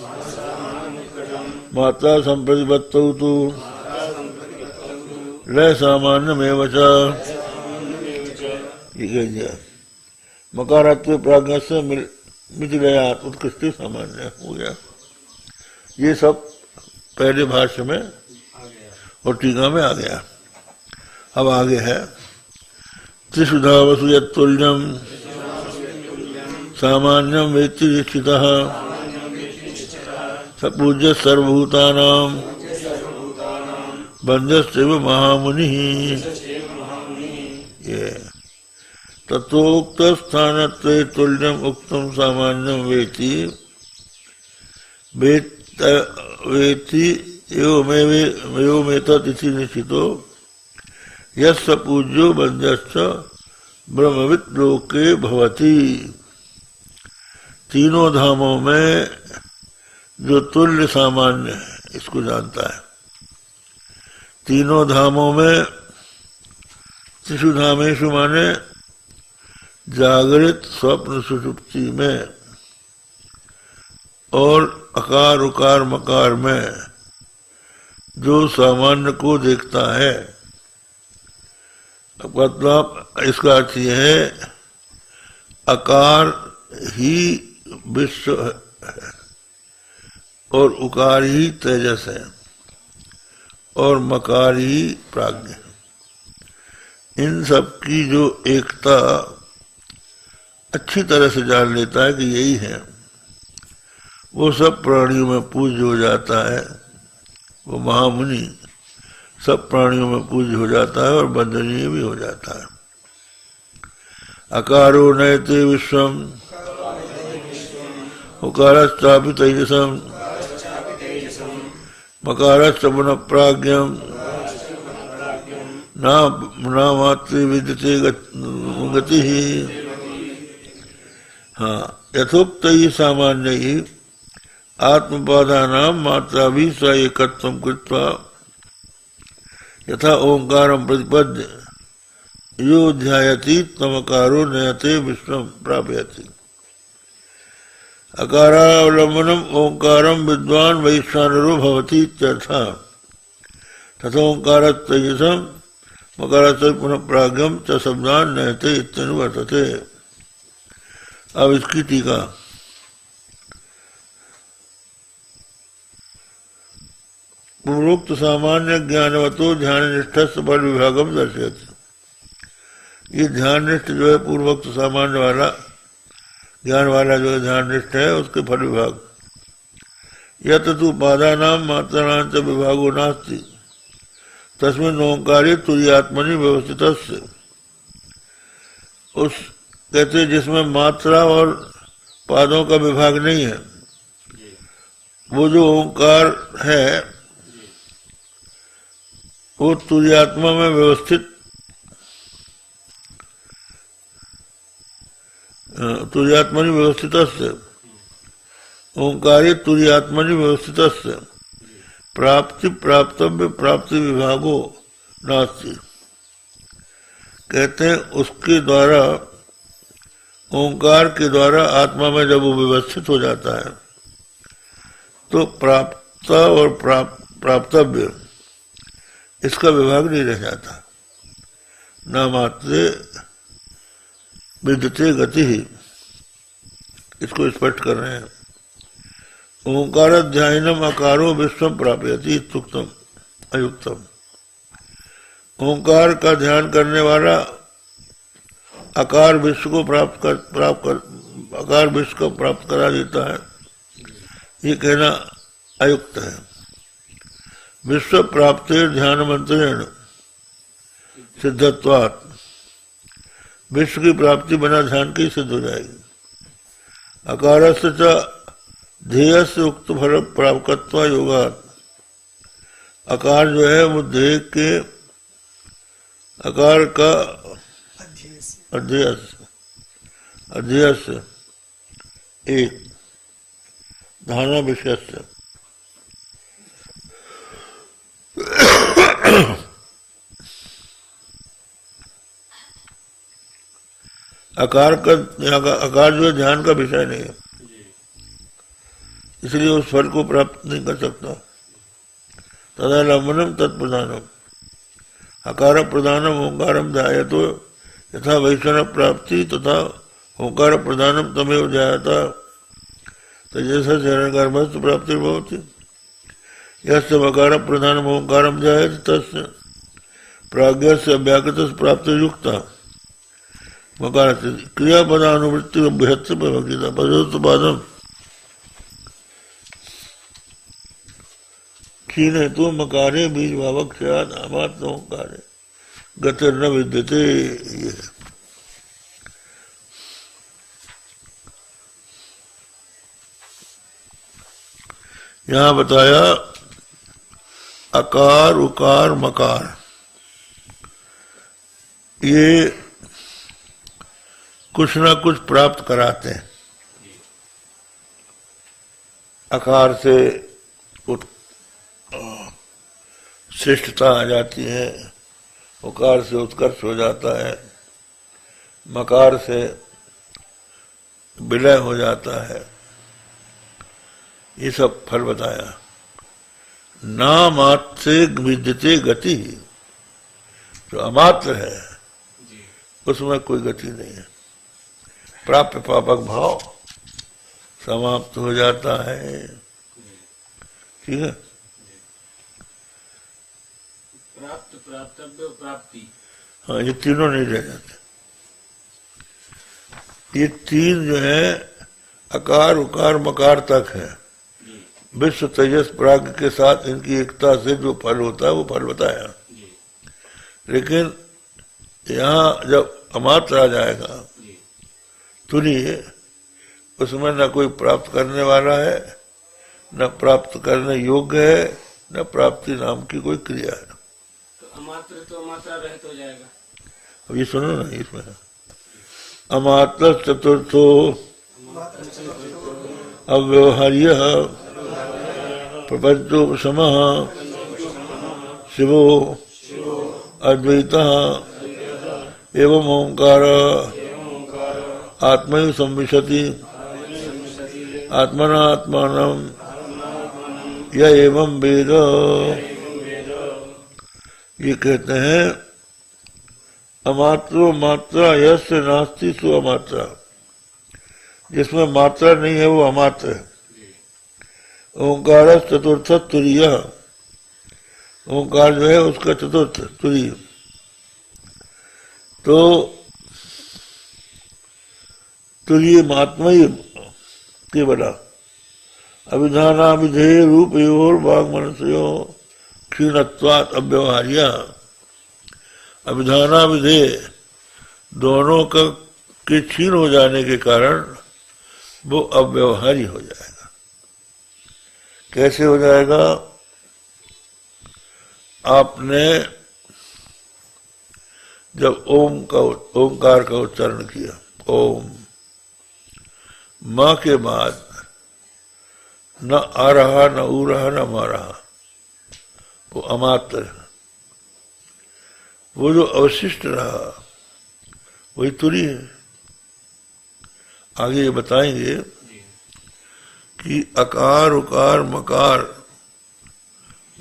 मात्रा संप्रतिपत्तौ तु लय सामान्यमेव च। मकारात्व प्राज्ञ से मिथिलयात उत्कृष्ट सामान्य हो गया। ये सब पहले भाष्य में और टीका में आ गया। अब आगे है त्रिशुधा वसुयत्तुल्यम सामान्यम वेत्ति दीक्षितः सपूज्य सर्वभूतानां बंधश्चैव महामुनि। ये तत्वोक्त स्थानत्वे तुल्यम उक्तम सामान्यम वेति वेति एवमेतत् निश्चितो यस्य पूज्यो बंधश्च ब्रह्मवित् लोके भवति। तीनों धामों में जो तुल्य सामान्य है इसको जानता है। तीनों धामों में त्रिषु धामेषु माने जागृत स्वप्न सुषुप्ति में और अकार उकार मकार में जो सामान्य को देखता है। मतलब इसका अर्थ यह है अकार ही विश्व है और उकार ही तेजस है और मकार ही प्राज्ञ है। इन सब की जो एकता अच्छी तरह से जान लेता है कि यही है, वो सब प्राणियों में पूज्य हो जाता है। वो महामुनि सब प्राणियों में पूज्य हो जाता है और वंदनीय भी हो जाता है। अकारो नयते विश्वम उकारश्चापि तेजसम मकारश्च पुनः प्राज्ञम नामात्र विद्यते गति ही। हाँ, यथोक्त ही सामान्य ही आत्मपादानां मात्रा भी स एकत्वं कृत्वा यथा ओंकारं प्रतिपद्य यो ध्यायति तमकारो नयते विश्वं प्रापयति। अकारावलंबनम ओंकारम विद्वान वैश्वानरो भवति इत्यर्थः। तथा ओंकारत् तेजसं मकारत् पुनः प्राज्ञं च शब्दान् नयते इत्यनुवर्तते। अब इसकी टीका पूर्वोक्त सामान्य ज्ञानवतो ध्यान निष्ठस्थ फल विभागम दर्शयति। ये ध्यान निष्ठ जो है पूर्वोक्त सामान्य वाला ज्ञान वाला जो ध्यान निष्ठ है उसके फल विभाग। यत तु पादानां मात्राणां च विभागो नास्ति तस्मिन् ओंकारे तुरीयात्मनि व्यवस्थितस्य। उस कहते जिसमें मात्रा और पादों का विभाग नहीं है, वो जो ओंकार है वो तुरीयात्मा में व्यवस्थित तुर्यात्मनि व्यवस्थितस्य ओंकारे तुर्यात्मनि व्यवस्थितस्य प्राप्ति प्राप्तव्य प्राप्ति विभागो नास्ति। कहते हैं उसके द्वारा, ओंकार के द्वारा आत्मा में जब वो व्यवस्थित हो जाता है तो प्राप्त और प्राप्तव्य इसका विभाग नहीं रह जाता। न मात्रे विद्यते गति ही, इसको स्पष्ट कर रहे हैं। ओंकार ध्यानम अकारो विश्वम प्राप्यति इत्युक्तम अयुक्तम। ओंकार का ध्यान करने वाला आकार विश्व को आकार विश्व को प्राप्त करा देता है, ये कहना अयुक्त है। विश्व प्राप्ति ध्यान मंत्रेण सिद्धत्वात्, विश्व की प्राप्ति बिना ध्यान की सिद्ध हो जाएगी। अकारस्य च ध्येयस्य उक्त फल प्राप्तत्व योगात्, आकार जो है वो ध्येय के आकार का अध्यय से एक धारणा विषय से आकार जो है ध्यान का विषय नहीं है, इसलिए उस फल को प्राप्त नहीं कर सकता। तदा लंबनम तत्प्रधानम आकार प्रधानम ओंकारम ध्यायतो यथा वैष्णव प्राप्ति तथा ओंकार प्रधानम तमेव ध्यायता तजसा शरण गर्भस्थ प्राप्ति भवति। यस्य मकार प्रधानम ओंकारम ध्यायते तस्य प्राज्ञस्य अव्याकृतस्य प्राप्ति युक्ता मकार क्रियापदानुवृत्ति अभ्यस्त भगीता पदोत्पादम क्षीण तो मकारे बीज भावक अमात्म ओंकारे गतिर न विद्यते। ये यहाँ बताया अकार उकार मकार, ये कुछ ना कुछ प्राप्त कराते हैं। आकार से श्रेष्ठता आ जाती है, उकार से उत्कर्ष हो जाता है, मकार से विलय हो जाता है। ये सब फल बताया। ना मात्र विद्यते गति, जो अमात्र है उसमें कोई गति नहीं है। प्राप्य पापक भाव समाप्त हो जाता है। ठीक है, प्राप्त प्राप्तव्य प्राप्ति, हाँ, ये तीनों नहीं रह जाते। ये तीन जो है अकार उकार मकार तक है। विश्व तेजस प्राज्ञ के साथ इनकी एकता से जो फल होता है वो फल बताया। लेकिन यहाँ जब अमात्र आ जाएगा तुरीय, उसमें न कोई प्राप्त करने वाला है, न प्राप्त करने योग्य है, न प्राप्ति नाम की कोई क्रिया है। तो अमात्रा रहित हो जाएगा। अब ये सुनो ना, इसमें अमात्र चतुर्थो अव्यवहार्य प्रपंचोपशमः शिवो अद्वैतः एवं ओंकार आत्मैव संविशति आत्मना आत्मानं य एवं वेद। ये कहते हैं अमात्रो मात्रा यस्य नास्ति सो अमात्रा, जिसमें मात्रा नहीं है वो अमात्र है। ओंकार चतुर्थ तुरीय, ओंकार जो है उसका चतुर्थ तुरीय। तो तुरीय महात्मय केवला अभिधाना विधेय रूप योर वाग मनस्यो क्षीणत्वात् अव्यवहार्य। अभिधाना विधेय दोनों का के क्षीण हो जाने के कारण वो अव्यवहार्य हो जाएगा। कैसे हो जाएगा? आपने जब ओंकार का उच्चारण किया, ओम माँ के बाद न आ रहा, न ऊ रहा, न मा रहा, वो अमात्र है। वो जो अवशिष्ट रहा वही तुरी है। आगे ये बताएंगे कि अकार उकार मकार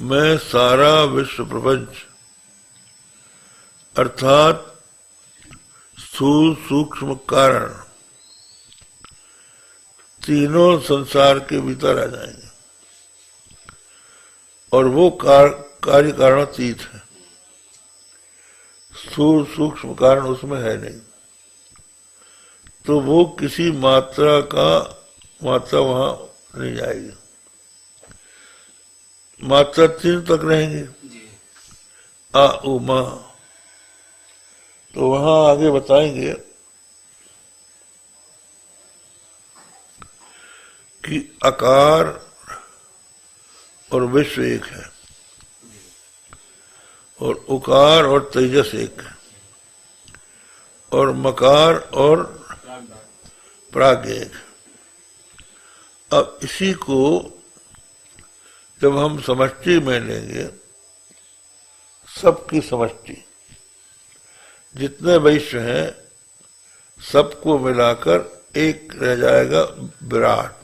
में सारा विश्व प्रपंच अर्थात स्थूल सूक्ष्म कारण तीनों संसार के भीतर आ जाएंगे और वो कार्य कारणतीत है। स्थूल सूक्ष्म कारण उसमें है नहीं, तो वो किसी मात्रा वहां नहीं जाएगी। मात्रा तीन तक रहेंगे, आ उ मा। तो वहां आगे बताएंगे कि आकार और विश्व एक है और उकार और तेजस एक है और मकार और प्राग एक। अब इसी को जब हम समष्टि में लेंगे, सबकी समष्टि जितने वैश्य हैं सबको मिलाकर एक रह जाएगा विराट।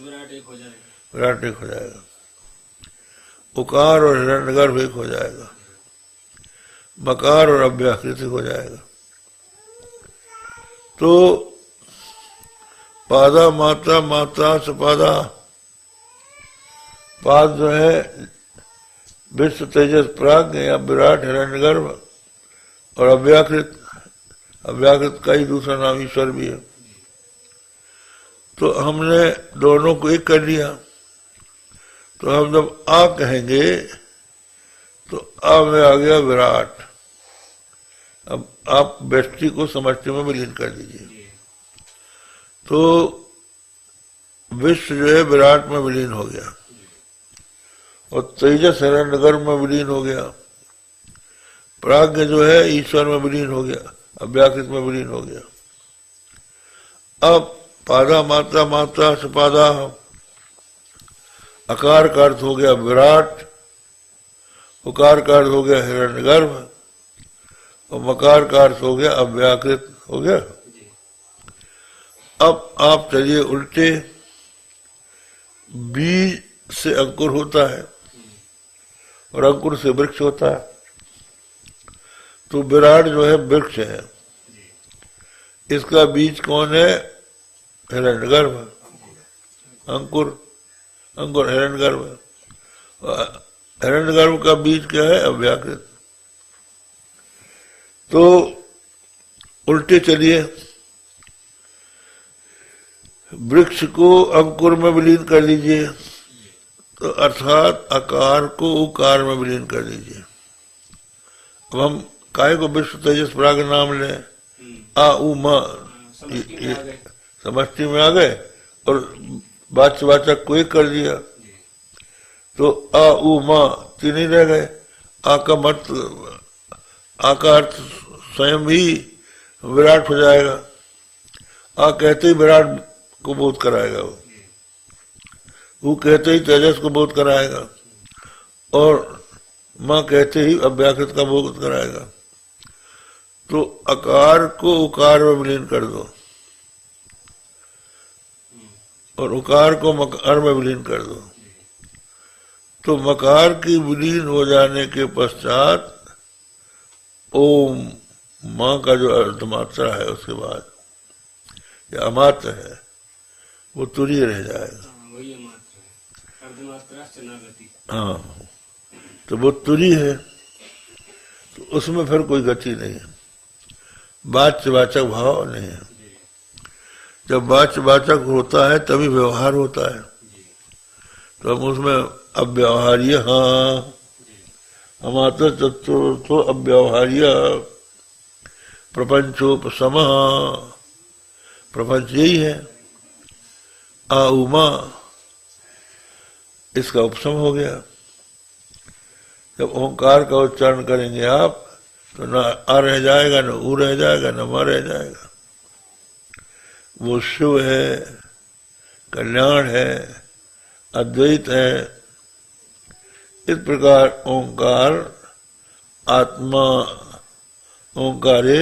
विराट एक हो जाएगा। विराट एक हो जाएगा। उकार और हिरण्यगर्भ एक हो जाएगा। मकार और अव्याकृत हो जाएगा। तो पादा मात्रा मात्रा सपादा, पाद जो है विश्व तेजस प्राज्ञ या विराट हिरण्यगर्भ और अव्याकृत, अव्याकृत का ही दूसरा नाम ईश्वर भी है। तो हमने दोनों को एक कर लिया। तो हम जब आ कहेंगे तो आ में आ गया विराट। अब आप व्यष्टि को समष्टि में विलीन कर दीजिए, तो विश्व जो है विराट में विलीन हो गया और तेजस हिरण्यगर्भ में विलीन हो गया। प्राज्ञ जो है ईश्वर में विलीन हो गया, अव्याकृत में विलीन हो गया। अब पादा मात्रा मात्रा सपादा, अकार का अर्थ हो गया विराट, उकार का अर्थ हो गया हिरण्यगर्भ और मकार का अर्थ हो गया अव्याकृत हो गया। अब आप चलिए उल्टे, बीज से अंकुर होता है और अंकुर से वृक्ष होता है। तो विराट जो है वृक्ष है, इसका बीज कौन है? हिरण्यगर्भ। अंकुर, अंकुर हिरण्यगर्भ। हिरण्यगर्भ का बीज क्या है? अव्याकृत। तो उल्टे चलिए, वृक्ष को अंकुर में विलीन कर लीजिए, तो अर्थात आकार को उकार में विलीन कर लीजिए। अब हम काय को विश्व तेजस प्राग नाम लें, आ उ मा समष्टि में आ गए और वाचक को एक कर दिया, तो आ उ मा तीन ही रह गए। आ का मत, आ का अर्थ स्वयं ही विराट हो जाएगा। आ कहते ही विराट को बोध कराएगा, वो कहते ही तेजस को बोध कराएगा और माँ कहते ही अव्याकृत का बोध कराएगा। तो अकार को उकार में विलीन कर दो और उकार को मकार में विलीन कर दो। तो मकार की विलीन हो जाने के पश्चात ओम माँ का जो अर्धमात्रा है उसके बाद या अमात्र है वो तुरीय रह जाएगा। वही अमात्र है, अर्धमात्रा शरणागति। हाँ, तो वो तुरी है, तो उसमें फिर कोई गति नहीं है, वाच्यवाचक भाव नहीं है। जब वाच्यवाचक होता है तभी व्यवहार होता है। तो हम उसमें अव्यवहार्य, हाँ अमात्र चतुर्थो अव्यवहार्य प्रपंचोपशम, प्रपंच यही है। आ उमा, इसका उपशम हो गया। जब ओंकार का उच्चारण करेंगे आप तो न आ रह जाएगा, न ऊ रह जाएगा, न मा रह जाएगा। वो शिव है, कल्याण है, अद्वैत है। इस प्रकार ओंकार आत्मा, ओंकारे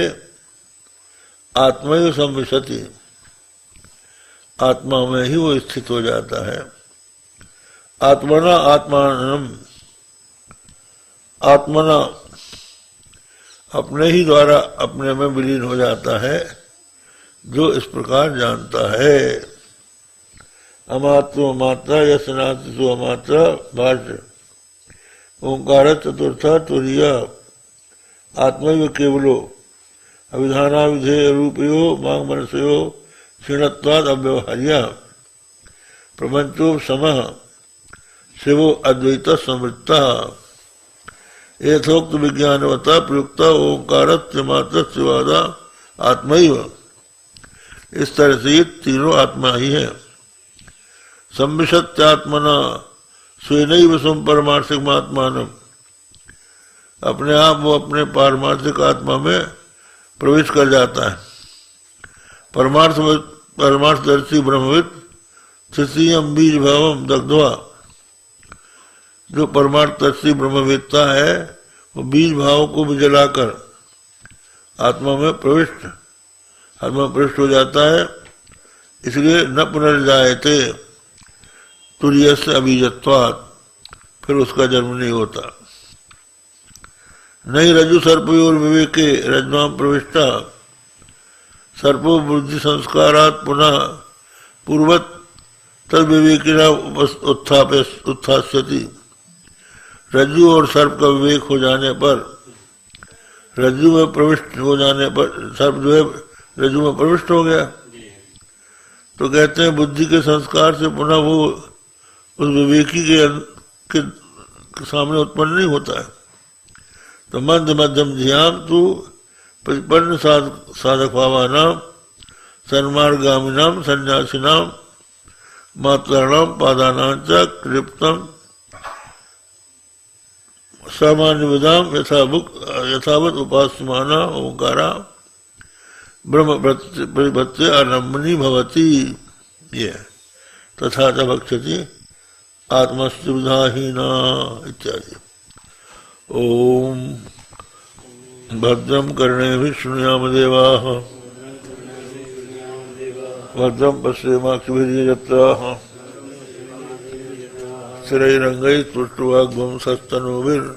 आत्मैव संविशति, आत्मा में ही वो स्थित हो जाता है। आत्मना आत्मानम, आत्मना अपने ही द्वारा अपने में विलीन हो जाता है, जो इस प्रकार जानता है। अमात्रो मात्रा यशनात्सु अमात्रा भाष्य। ओंकार चतुर्था तुरीय आत्मैव केवलो अविधाना विधेय रूपयो मांग मनसयो क्षीणत्वाद अव्यवहार्य प्रपंचो समः शिवो अद्वैत समृत्ता यथोक्त विज्ञानवता प्रयुक्ता ओंकारस्य मात्रस्य वादा आत्मैव। इस तरह से ये तीनों आत्मा ही है। संविशत्यात्मना स्वेनैव स्वं परमार्थिक आत्मानम, अपने आप वो अपने पारमार्थिक आत्मा में प्रवेश कर जाता है। परमार्थदर्शी ब्रह्मविद तृतीयम बीज भावम दग्ध्वा, जो परमार्थदर्शी ब्रह्मवेत्ता है वो बीज भाव को भी जलाकर आत्मा में प्रविष्ट हो जाता है। इसलिए न पुनर्जायते तुर्यस्य अबीजत्वात्, फिर उसका जन्म नहीं होता। नहीं रज्जु सर्पयोर विवेके रज्ज्वाम प्रविष्टा सर्पो बुद्धि संस्कारात् पुनः पूर्वत तद विवेकिना उत्थास्यति। रज्जु और सर्प का विवेक हो जाने पर, रज्जु में प्रविष्ट हो जाने पर, सर्प जो है रज्जु में प्रविष्ट हो गया, तो कहते हैं बुद्धि के संस्कार से पुनः वो उस विवेकी के सामने उत्पन्न नहीं होता है। तो मंद मध्यम ध्यान तू प्रतिपन्न साधक भावानाम सन्मार्गामिनाम सन्यासिनाम मात्राणाम पादानां च कृप्तम सामान्य विदाम यथावत उपास्यमाना ओंकारा ब्रह्म प्रतिपत्ति आरम्भनी भवती। ये तथा च भक्षति आत्मस्तुधाहीना इत्यादि। ओम भद्रम कर्णेभिः शृणुयाम देवाः भद्रम पश्येमाक्षभिर्यजत्राः स्थिरैरङ्गैः तुष्टुवाग्भं सस्तनूभिर्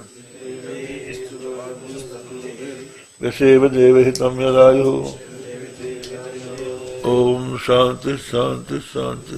व्यसेव देवहितं यदायुः। ओम शांति शांति शांति।